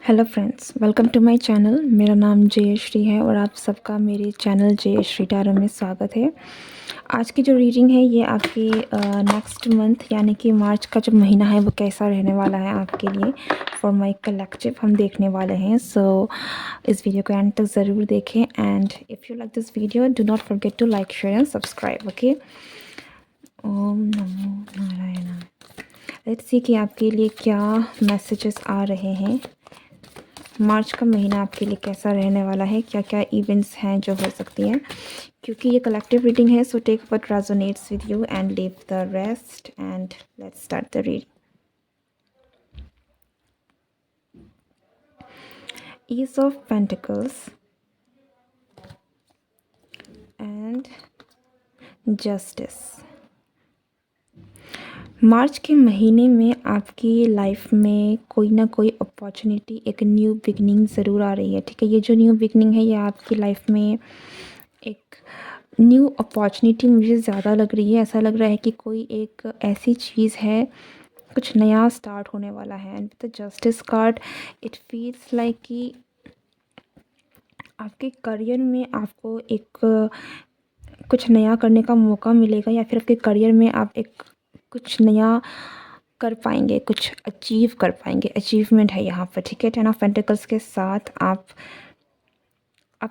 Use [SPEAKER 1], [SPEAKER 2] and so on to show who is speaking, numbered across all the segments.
[SPEAKER 1] Hello friends, welcome to my channel. मेरा नाम जयश्री है और आप सबका मेरे चैनल जयश्री टैरो में स्वागत है। आज की जो रीडिंग है ये आपके नेक्स्ट मंथ यानी कि मार्च का जो महीना है वो कैसा रहने वाला है आपके लिए फॉर माय कलेक्टिव हम देखने वाले हैं। सो इस वीडियो को एंड तक ज़रूर देखें and if you like this video do not forget to like share and subscribe. Okay, Om नमो नारायण। लेट्स सी कि आपके लिए क्या मैसेजेस आ रहे हैं। मार्च का महीना आपके लिए कैसा रहने वाला है, क्या क्या इवेंट्स हैं जो हो सकती हैं। क्योंकि ये कलेक्टिव रीडिंग है, so take what resonates with you and leave the rest and let's start the reading. Ace of Pentacles and Justice। March के महीने में आपकी लाइफ में कोई ना कोई अपॉर्चुनिटी, एक न्यू बिगनिंग ज़रूर आ रही है। ठीक है, ये जो न्यू बिगनिंग है ये आपकी लाइफ में एक न्यू अपॉर्चुनिटी मुझे ज़्यादा लग रही है। ऐसा लग रहा है कि कोई एक ऐसी चीज़ है, कुछ नया स्टार्ट होने वाला है। And with the justice card it feels like कि आपके करियर में आपको एक कुछ नया करने का मौका मिलेगा, या फिर आपके करियर में आप एक कुछ नया कर पाएंगे, कुछ अचीव कर पाएंगे। अचीवमेंट है यहाँ पर। ठीक है, 10 ऑफ पेंटिकल्स के साथ आप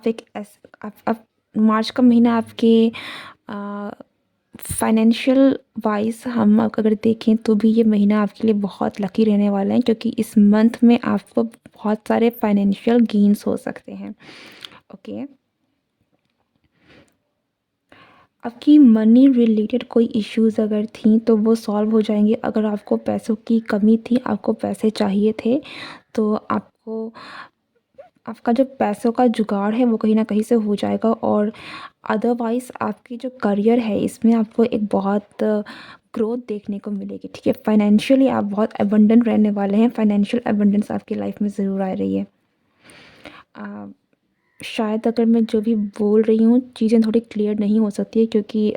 [SPEAKER 1] एक आप मार्च का महीना आपके फाइनेंशियल वाइज हम अगर देखें तो भी ये महीना आपके लिए बहुत लकी रहने वाला है, क्योंकि इस मंथ में आपको बहुत सारे फाइनेंशियल गेन्स हो सकते हैं। ओके, आपकी मनी रिलेटेड कोई इश्यूज़ अगर थी तो वो सॉल्व हो जाएंगे। अगर आपको पैसों की कमी थी, आपको पैसे चाहिए थे, तो आपका जो पैसों का जुगाड़ है वो कहीं ना कहीं से हो जाएगा। और अदरवाइज़ आपकी जो करियर है इसमें आपको एक बहुत ग्रोथ देखने को मिलेगी। ठीक है, फाइनेंशियली आप बहुत अबंडेंट रहने वाले हैं। फाइनेंशियल अबंडेंस आपकी लाइफ में ज़रूर आ रही है। शायद अगर मैं जो भी बोल रही हूँ चीज़ें थोड़ी क्लियर नहीं हो सकती है, क्योंकि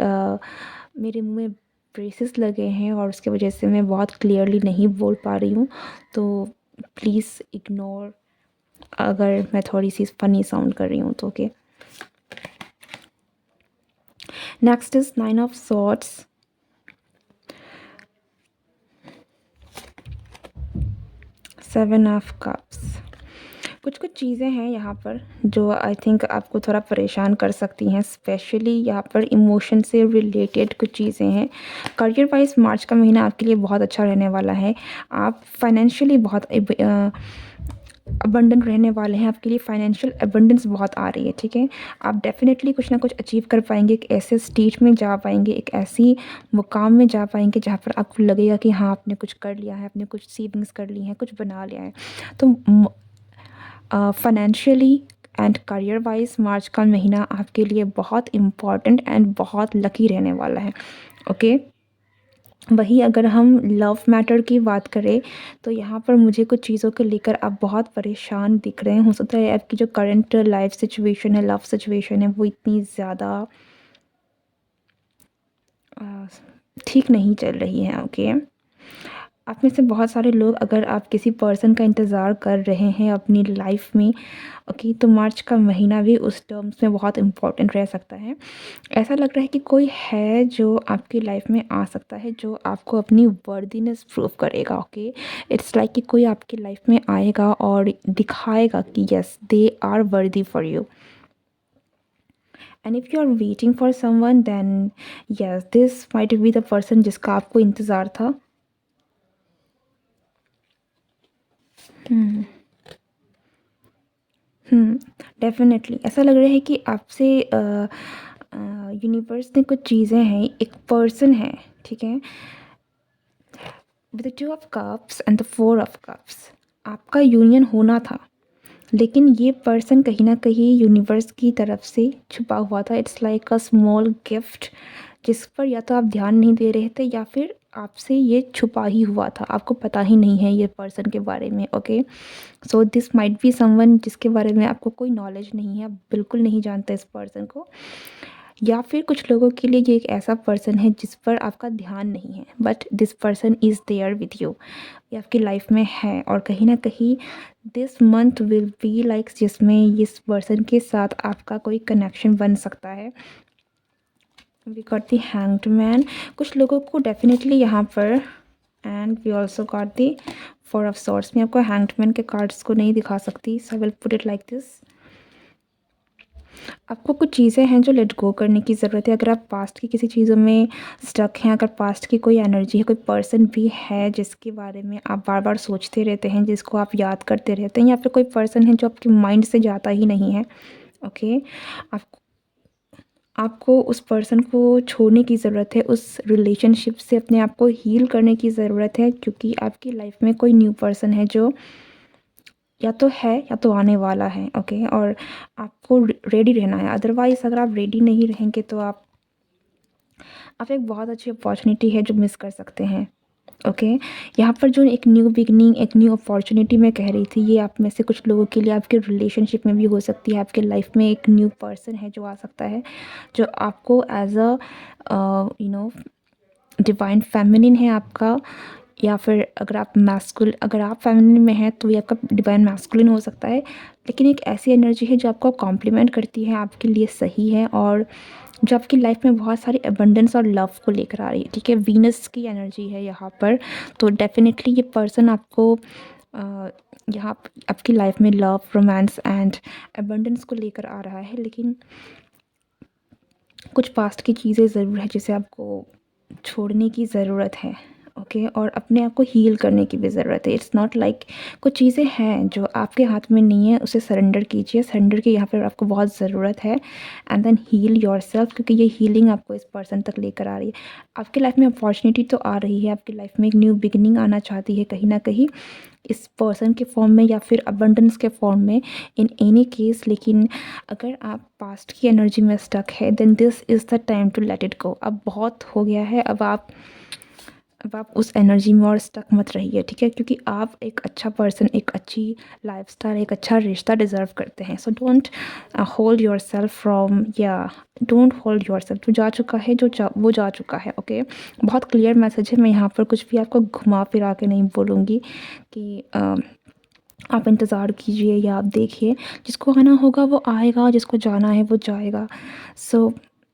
[SPEAKER 1] मेरे मुंह में ब्रेसेस लगे हैं और उसकी वजह से मैं बहुत क्लियरली नहीं बोल पा रही हूँ। तो प्लीज़ इग्नोर अगर मैं थोड़ी सी फ़नी साउंड कर रही हूँ तो। Okay, next is 9 of swords, 7 of cups. कुछ कुछ चीज़ें हैं यहाँ पर जो आई थिंक आपको थोड़ा परेशान कर सकती हैं। स्पेशली यहाँ पर इमोशन से रिलेटेड कुछ चीज़ें हैं। करियर वाइज मार्च का महीना आपके लिए बहुत अच्छा रहने वाला है। आप फाइनेंशियली बहुत अबंडेंट रहने वाले हैं। आपके लिए फाइनेंशियल अबंडेंस बहुत आ रही है। ठीक है, आप डेफिनेटली कुछ ना कुछ अचीव कर पाएंगे। एक ऐसे स्टेज में जा पाएंगे, एक ऐसी मुकाम में जा पाएंगे जहाँ पर आपको लगेगा कि हाँ आपने कुछ कर लिया है, आपने कुछ सेविंग्स कर ली हैं, कुछ बना लिया है। तो फाइनेंशियली एंड करियर वाइज मार्च का महीना आपके लिए बहुत इम्पॉर्टेंट एंड बहुत लकी रहने वाला है। ओके, वही अगर हम लव मैटर की बात करें तो यहाँ पर मुझे कुछ चीज़ों को लेकर आप बहुत परेशान दिख रहे हैं। हो सकता है आपकी जो करंट लाइफ सिचुएशन है, लव सिचुएशन है, वो इतनी ज़्यादा ठीक नहीं चल रही है। ओके, आप में से बहुत सारे लोग, अगर आप किसी पर्सन का इंतज़ार कर रहे हैं अपनी लाइफ में, ओके, तो मार्च का महीना भी उस टर्म्स में बहुत इम्पॉर्टेंट रह सकता है। ऐसा लग रहा है कि कोई है जो आपकी लाइफ में आ सकता है, जो आपको अपनी वर्दीनेस प्रूव करेगा। ओके, इट्स लाइक कि कोई आपकी लाइफ में आएगा और दिखाएगा कि yes they are worthy for you. And if you are waiting for someone then yes this might be the person जिसका आपको इंतज़ार था। डेफ़िनेटली ऐसा लग रहा है कि आपसे यूनिवर्स ने कुछ चीज़ें हैं, एक पर्सन है। ठीक है, with the 2 of cups and the 4 of cups आपका यूनियन होना था, लेकिन ये पर्सन कहीं ना कहीं यूनिवर्स की तरफ से छुपा हुआ था। It's like a small gift जिस पर या तो आप ध्यान नहीं दे रहे थे या फिर आपसे ये छुपा ही हुआ था, आपको पता ही नहीं है ये पर्सन के बारे में। Okay, so this might be someone जिसके बारे में आपको कोई नॉलेज नहीं है, आप बिल्कुल नहीं जानते इस पर्सन को। या फिर कुछ लोगों के लिए ये एक ऐसा पर्सन है जिस पर आपका ध्यान नहीं है, but this person is there with you, ये आपकी लाइफ में है। और कहीं ना कहीं this month will be like जिसमें इस पर्सन के साथ आपका कोई कनेक्शन बन सकता है। We got the hanged man, कुछ लोगों को डेफिनेटली यहाँ पर, and we also got the four of swords. मैं आपको हैंग्ड मैन के कार्ड्स को नहीं दिखा सकती, so I will put it like this. आपको कुछ चीज़ें हैं जो लेट गो करने की ज़रूरत है। अगर आप पास्ट की किसी चीज़ों में स्टक हैं, अगर पास्ट की कोई एनर्जी है, कोई पर्सन भी है जिसके बारे में आप बार बार सोचते रहते हैं, जिसको आप याद करते रहते हैं, या फिर कोई पर्सन है जो आपके माइंड से जाता ही नहीं है, ओके, आपको आपको उस पर्सन को छोड़ने की ज़रूरत है, उस रिलेशनशिप से अपने आप को हील करने की ज़रूरत है, क्योंकि आपकी लाइफ में कोई न्यू पर्सन है जो या तो है या तो आने वाला है, ओके। और आपको रेडी रहना है, अदरवाइज़ अगर आप रेडी नहीं रहेंगे तो आप एक बहुत अच्छी अपॉर्चुनिटी है जो मिस कर सकते हैं, ओके। यहाँ पर जो एक न्यू बिगनिंग, एक न्यू अपॉर्चुनिटी मैं कह रही थी, ये आप में से कुछ लोगों के लिए आपके रिलेशनशिप में भी हो सकती है। आपके लाइफ में एक न्यू पर्सन है जो आ सकता है, जो आपको as a you know divine feminine है आपका, या फिर अगर आप फेमिनिन में हैं तो ये आपका डिवाइन मैस्कुलिन हो सकता है। लेकिन एक ऐसी एनर्जी है जो आपको कॉम्प्लीमेंट करती है, आपके लिए सही है, और जो आपकी लाइफ में बहुत सारी अबंडेंस और लव को लेकर आ रही है, ठीक है। वीनस की एनर्जी है यहाँ पर, तो डेफिनेटली ये पर्सन आपको यहाँ आपकी लाइफ में लव, रोमांस एंड अबंडेंस को लेकर आ रहा है। लेकिन कुछ पास्ट की चीज़ें ज़रूर है जिसे आपको छोड़ने की ज़रूरत है, ओके। और अपने आप को हील करने की भी ज़रूरत है। इट्स नॉट लाइक कुछ चीज़ें हैं जो आपके हाथ में नहीं है, उसे सरेंडर कीजिए। सरेंडर की यहाँ पर आपको बहुत ज़रूरत है, एंड देन हील योरसेल्फ, क्योंकि ये हीलिंग आपको इस पर्सन तक लेकर आ रही है। आपकी लाइफ में अपॉर्चुनिटी तो आ रही है, आपकी लाइफ में एक न्यू बिगनिंग आना चाहती है कहीं ना कहीं, इस पर्सन के फॉर्म में या फिर अबंडेंस के फॉर्म में, इन एनी केस। लेकिन अगर आप पास्ट की एनर्जी में स्टक है, then this is the time to let it go. अब बहुत हो गया है, अब आप उस एनर्जी में और स्टक मत रहिए, ठीक है। क्योंकि आप एक अच्छा पर्सन, एक अच्छी लाइफस्टाइल, एक अच्छा रिश्ता डिज़र्व करते हैं। So don't hold your self from, या डोंट होल्ड योर सेल्फ। जो जा चुका है, वो जा चुका है, ओके। बहुत क्लियर मैसेज है, मैं यहाँ पर कुछ भी आपको घुमा फिरा के नहीं बोलूँगी कि आप इंतज़ार कीजिए या आप देखिए, जिसको आना होगा वो आएगा, जिसको जाना है वो जाएगा। So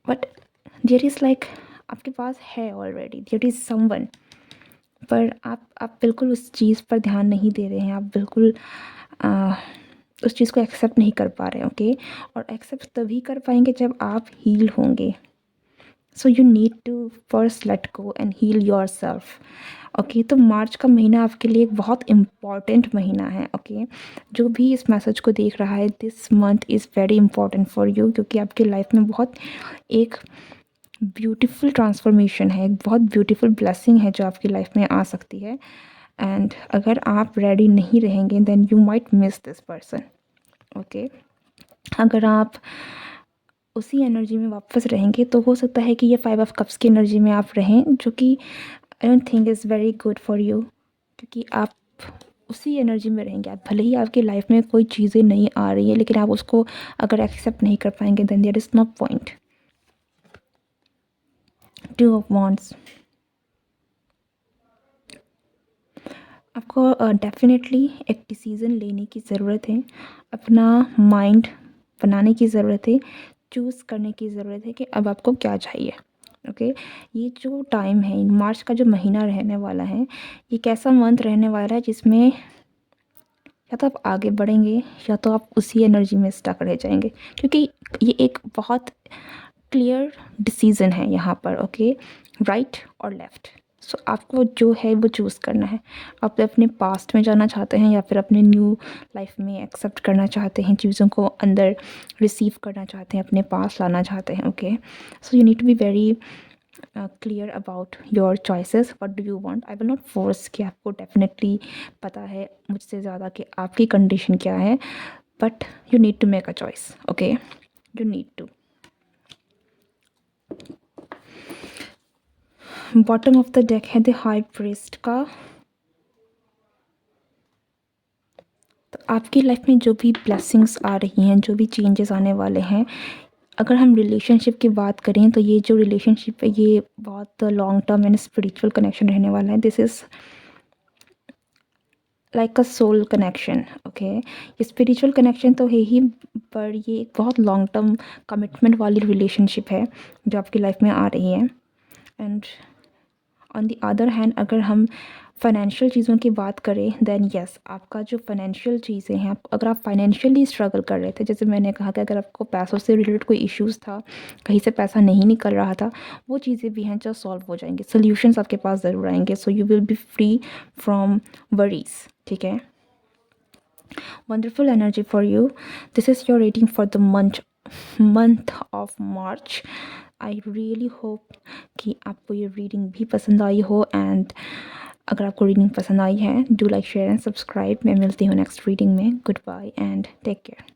[SPEAKER 1] but there is like आपके पास है ऑलरेडी, देयर इज़ समवन, पर आप बिल्कुल उस चीज़ पर ध्यान नहीं दे रहे हैं, आप बिल्कुल आ, उस चीज़ को एक्सेप्ट नहीं कर पा रहे हैं, ओके। और एक्सेप्ट तभी कर पाएंगे जब आप हील होंगे। So you need to first let go and heal yourself, okay. तो मार्च का महीना आपके लिए एक बहुत इम्पॉर्टेंट महीना है, ओके। जो भी इस मैसेज को देख रहा है, this month is very important for you, क्योंकि आपकी लाइफ में बहुत एक ब्यूटीफुल ट्रांसफॉर्मेशन है, एक बहुत ब्यूटीफुल ब्लेसिंग है जो आपकी लाइफ में आ सकती है। एंड अगर आप रेडी नहीं रहेंगे, then you might miss this person, okay. अगर आप उसी एनर्जी में वापस रहेंगे तो हो सकता है कि ये 5 ऑफ कप्स की एनर्जी में आप रहें, जो कि I don't think is very good for you, क्योंकि आप उसी एनर्जी में रहेंगे। आप भले ही आपकी लाइफ में कोई चीज़ें नहीं आ रही है, लेकिन आप उसको अगर एक्सेप्ट नहीं कर पाएंगे, then there is no point. 2 of wands, आपको डेफिनेटली एक डिसीज़न लेने की ज़रूरत है, अपना माइंड बनाने की ज़रूरत है, चूज़ करने की ज़रूरत है कि अब आपको क्या चाहिए, ओके। ये जो टाइम है, मार्च का जो महीना रहने वाला है, ये कैसा मंथ रहने वाला है जिसमें या तो आप आगे बढ़ेंगे या तो आप उसी एनर्जी में स्टक रह जाएंगे, क्योंकि ये एक बहुत क्लियर डिसीज़न है यहाँ पर, ओके, राइट और लेफ़्ट। सो आपको जो है वो चूज़ करना है। आप अपने पास्ट में जाना चाहते हैं या फिर अपने न्यू लाइफ में एक्सेप्ट करना चाहते हैं, चीज़ों को अंदर रिसीव करना चाहते हैं, अपने पास लाना चाहते हैं, okay. So you need to be very clear about your choices, what do you want. I will not force कि आपको डेफिनेटली पता है मुझसे ज़्यादा कि आपकी कंडीशन क्या है, but you need to make a choice, okay, you need to. Bottom of the deck है द हाई प्रीस्ट का। तो आपकी लाइफ में जो भी ब्लेसिंग्स आ रही हैं, जो भी चेंजेस आने वाले हैं, अगर हम रिलेशनशिप की बात करें तो ये जो रिलेशनशिप है ये बहुत long term and spiritual connection रहने वाला है। This is like a soul connection, okay. ये स्पिरिचुअल कनेक्शन तो है ही, पर ये एक बहुत लॉन्ग टर्म कमिटमेंट वाली रिलेशनशिप है जो आपकी लाइफ में आ रही है। And on the other hand अगर हम फाइनेंशियल चीज़ों की बात करें देन यस, आपका जो फाइनेंशियल चीज़ें हैं, अगर आप फाइनेंशियली स्ट्रगल कर रहे थे, जैसे मैंने कहा कि अगर आपको पैसों से रिलेटेड कोई इश्यूज़ था, कहीं से पैसा नहीं निकल रहा था, वो चीज़ें भी हैं जो सॉल्व हो जाएंगे, सोल्यूशंस आपके पास ज़रूर आएंगे। So you will be free from worries, ठीक है। Wonderful energy for you. This is your rating for the month of March. I really hope कि आपको ये रीडिंग भी पसंद आई हो। एंड अगर आपको रीडिंग पसंद आई है, do like share and subscribe. मैं मिलती हूँ नेक्स्ट रीडिंग में। Goodbye and take care.